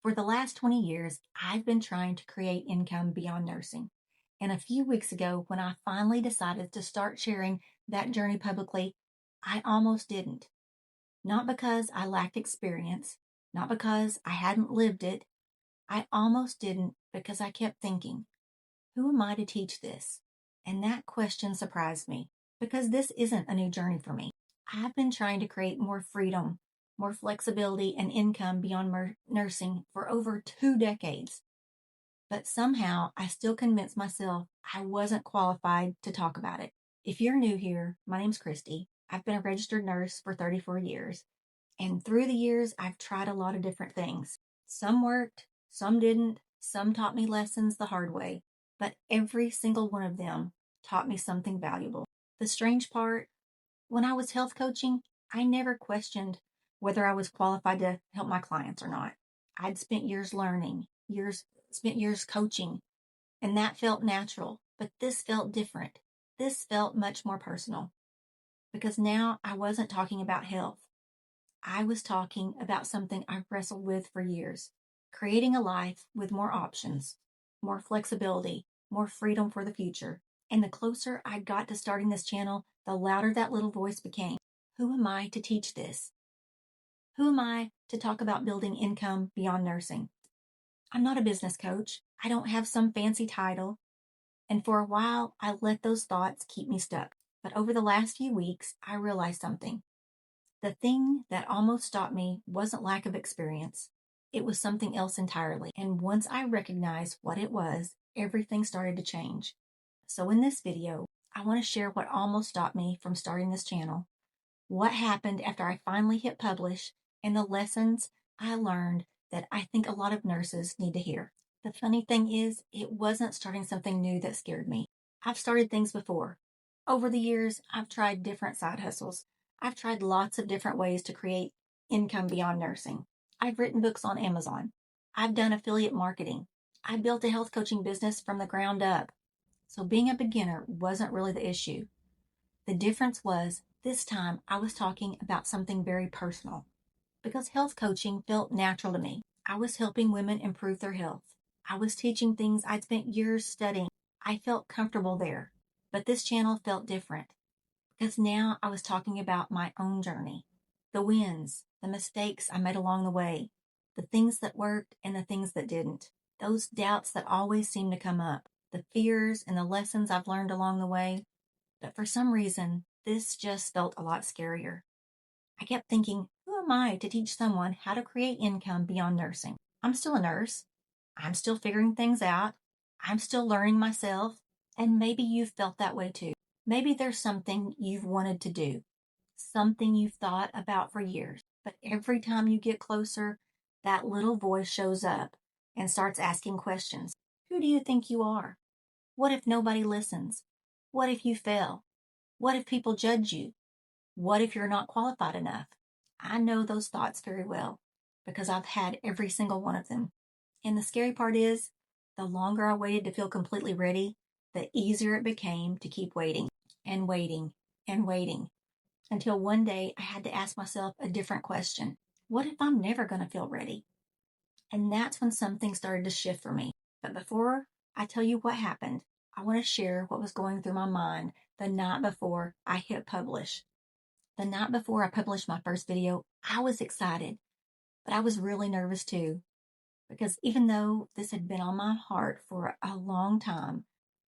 For the last 20 years, I've been trying to create income beyond nursing. And a few weeks ago, when I finally decided to start sharing that journey publicly, I almost didn't. Not because I lacked experience, not because I hadn't lived it. I almost didn't because I kept thinking, who am I to teach this? And that question surprised me because this isn't a new journey for me. I've been trying to create more freedom, more flexibility, and income beyond nursing for over 2 decades. But somehow I still convinced myself I wasn't qualified to talk about it. If you're new here, my name's Kristy. I've been a registered nurse for 34 years. And through the years, I've tried a lot of different things. Some worked, some didn't, some taught me lessons the hard way, but every single one of them taught me something valuable. The strange part, when I was health coaching, I never questioned whether I was qualified to help my clients or not. I'd spent years learning, spent years coaching, and that felt natural, but this felt different. This felt much more personal because now I wasn't talking about health. I was talking about something I've wrestled with for years, creating a life with more options, more flexibility, more freedom for the future. And the closer I got to starting this channel, the louder that little voice became. Who am I to teach this? Who am I to talk about building income beyond nursing? I'm not a business coach. I don't have some fancy title. And for a while, I let those thoughts keep me stuck. But over the last few weeks, I realized something. The thing that almost stopped me wasn't lack of experience. It was something else entirely. And once I recognized what it was, everything started to change. So in this video, I want to share what almost stopped me from starting this channel, what happened after I finally hit publish, and the lessons I learned that I think a lot of nurses need to hear. The funny thing is, it wasn't starting something new that scared me. I've started things before. Over the years, I've tried different side hustles. I've tried lots of different ways to create income beyond nursing. I've written books on Amazon. I've done affiliate marketing. I built a health coaching business from the ground up. So being a beginner wasn't really the issue. The difference was this time I was talking about something very personal because health coaching felt natural to me. I was helping women improve their health. I was teaching things I'd spent years studying. I felt comfortable there. But this channel felt different because now I was talking about my own journey, the wins, the mistakes I made along the way, the things that worked and the things that didn't, those doubts that always seem to come up, the fears and the lessons I've learned along the way. But for some reason, this just felt a lot scarier. I kept thinking, who am I to teach someone how to create income beyond nursing? I'm still a nurse. I'm still figuring things out. I'm still learning myself. And maybe you've felt that way too. Maybe there's something you've wanted to do, something you've thought about for years. But every time you get closer, that little voice shows up and starts asking questions. Who do you think you are? What if nobody listens? What if you fail? What if people judge you? What if you're not qualified enough? I know those thoughts very well because I've had every single one of them. And the scary part is, the longer I waited to feel completely ready, the easier it became to keep waiting and waiting and waiting until one day I had to ask myself a different question. What if I'm never going to feel ready? And that's when something started to shift for me. But before I tell you what happened, I want to share what was going through my mind the night before I hit publish. The night before I published my first video, I was excited, but I was really nervous too. Because even though this had been on my heart for a long time,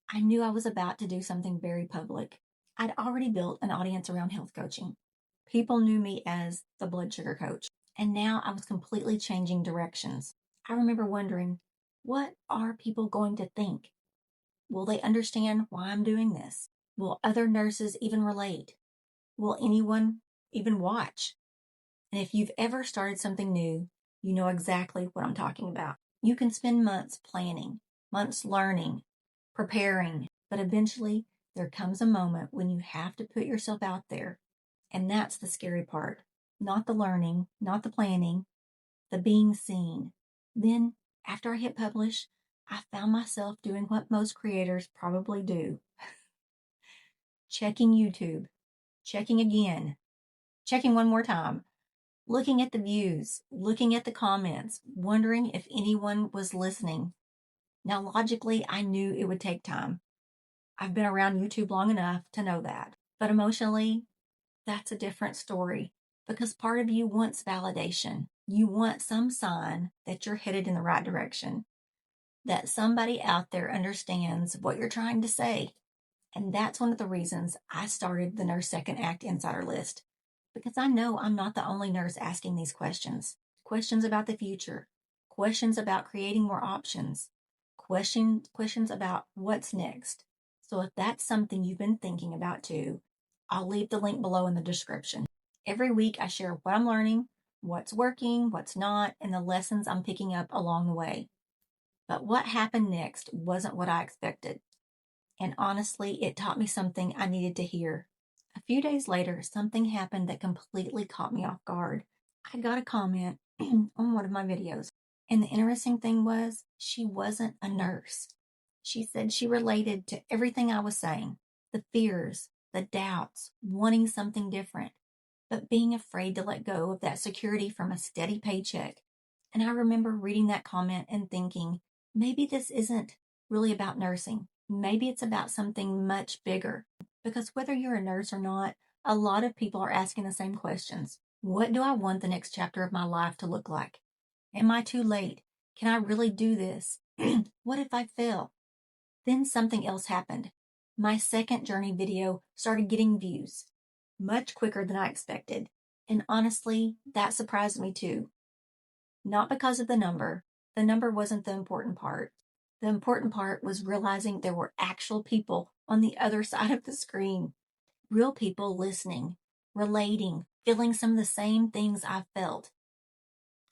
I knew I was about to do something very public. I'd already built an audience around health coaching. People knew me as the blood sugar coach, and now I was completely changing directions. I remember wondering, what are people going to think? Will they understand why I'm doing this? Will other nurses even relate? Will anyone even watch? And if you've ever started something new, you know exactly what I'm talking about. You can spend months planning, months learning, preparing, but eventually there comes a moment when you have to put yourself out there. And that's the scary part. Not the learning, not the planning, the being seen. Then, after I hit publish, I found myself doing what most creators probably do. Checking YouTube, checking again, checking one more time. looking at the views, looking at the comments, wondering if anyone was listening. Now, logically, I knew it would take time. I've been around YouTube long enough to know that. But emotionally, that's a different story because part of you wants validation. You want some sign that you're headed in the right direction, that somebody out there understands what you're trying to say. And that's one of the reasons I started the Nurse Second Act Insider List, because I know I'm not the only nurse asking these questions. Questions about the future, questions about creating more options, questions about what's next. So if that's something you've been thinking about too, I'll leave the link below in the description. Every week I share what I'm learning, what's working, what's not, and the lessons I'm picking up along the way. But what happened next wasn't what I expected. And honestly, it taught me something I needed to hear. A few days later, something happened that completely caught me off guard. I got a comment on one of my videos. And the interesting thing was, she wasn't a nurse. She said she related to everything I was saying, the fears, the doubts, wanting something different, but being afraid to let go of that security from a steady paycheck. And I remember reading that comment and thinking, maybe this isn't really about nursing. Maybe it's about something much bigger. Because whether you're a nurse or not, a lot of people are asking the same questions. What do I want the next chapter of my life to look like? Am I too late? Can I really do this? What if I fail? Then something else happened. My second journey video started getting views much quicker than I expected. And honestly, that surprised me too. Not because of the number. The number wasn't the important part. The important part was realizing there were actual people on the other side of the screen. Real people listening, relating, feeling some of the same things I felt.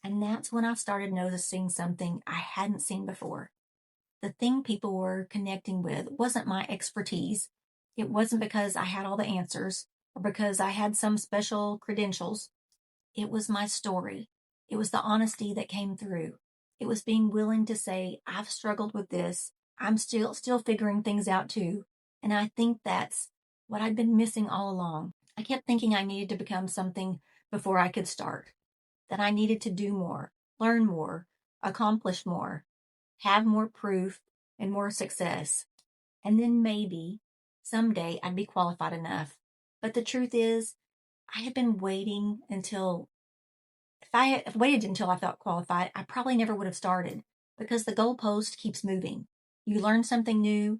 And that's when I started noticing something I hadn't seen before. The thing people were connecting with wasn't my expertise. It wasn't because I had all the answers or because I had some special credentials. It was my story. It was the honesty that came through. It was being willing to say, I've struggled with this. I'm still figuring things out too. And I think that's what I'd been missing all along. I kept thinking I needed to become something before I could start, that I needed to do more, learn more, accomplish more, have more proof and more success. And then maybe someday I'd be qualified enough. But the truth is, I had been waiting until, if I had waited until I felt qualified, I probably never would have started because the goalpost keeps moving. You learn something new,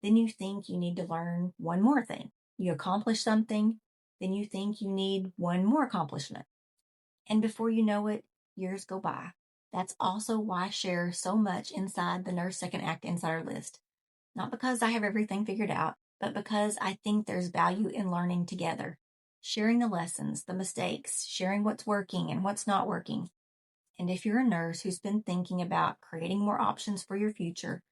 then you think you need to learn one more thing. You accomplish something, then you think you need one more accomplishment. And before you know it, years go by. That's also why I share so much inside the Nurse Second Act Insider List. Not because I have everything figured out, but because I think there's value in learning together. Sharing the lessons, the mistakes, sharing what's working and what's not working. And if you're a nurse who's been thinking about creating more options for your future,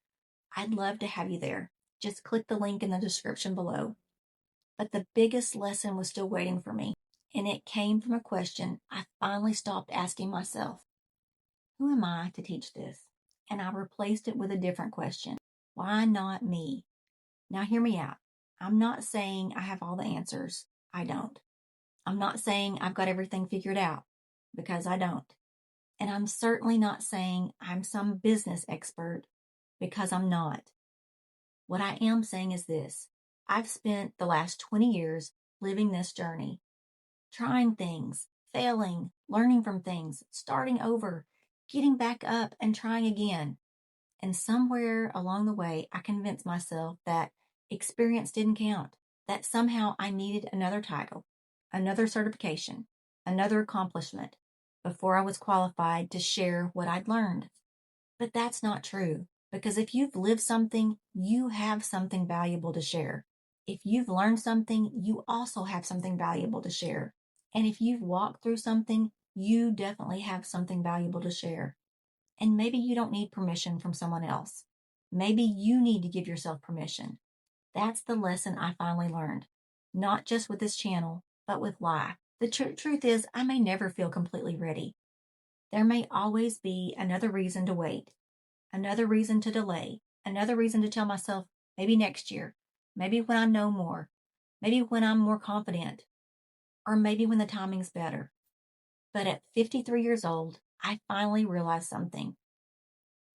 I'd love to have you there. Just click the link in the description below. But the biggest lesson was still waiting for me, and it came from a question I finally stopped asking myself. Who am I to teach this? And I replaced it with a different question. Why not me? Now hear me out. I'm not saying I have all the answers. I don't. I'm not saying I've got everything figured out, because I don't. And I'm certainly not saying I'm some business expert, because I'm not. What I am saying is this. I've spent the last 20 years living this journey, trying things, failing, learning from things, starting over, getting back up and trying again. And somewhere along the way, I convinced myself that experience didn't count, that somehow I needed another title, another certification, another accomplishment before I was qualified to share what I'd learned. But that's not true, because if you've lived something, you have something valuable to share. If you've learned something, you also have something valuable to share. And if you've walked through something, you definitely have something valuable to share. And maybe you don't need permission from someone else. Maybe you need to give yourself permission. That's the lesson I finally learned. Not just with this channel, but with life. The truth is, I may never feel completely ready. There may always be another reason to wait, another reason to delay, another reason to tell myself, maybe next year, maybe when I know more, maybe when I'm more confident, or maybe when the timing's better. But at 53 years old, I finally realized something.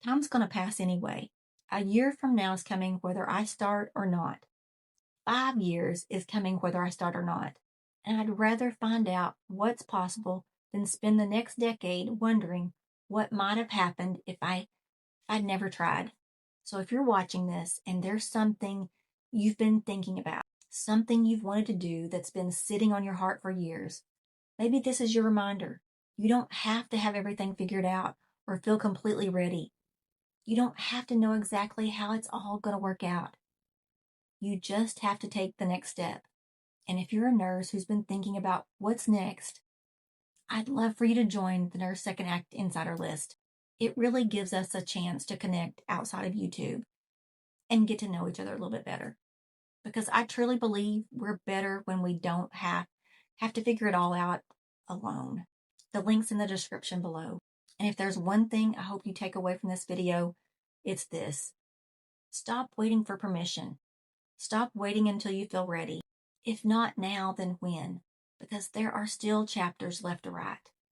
Time's going to pass anyway. A year from now is coming whether I start or not. 5 years is coming whether I start or not. And I'd rather find out what's possible than spend the next decade wondering what might have happened if I'd never tried. So if you're watching this and there's something you've been thinking about, something you've wanted to do that's been sitting on your heart for years, maybe this is your reminder. You don't have to have everything figured out or feel completely ready. You don't have to know exactly how it's all going to work out. You just have to take the next step. And if you're a nurse who's been thinking about what's next, I'd love for you to join the Nurse Second Act Insider List. It really gives us a chance to connect outside of YouTube and get to know each other a little bit better. Because I truly believe we're better when we don't have to figure it all out alone. The link's in the description below. And if there's one thing I hope you take away from this video, it's this. Stop waiting for permission. Stop waiting until you feel ready. If not now, then when? Because there are still chapters left to write.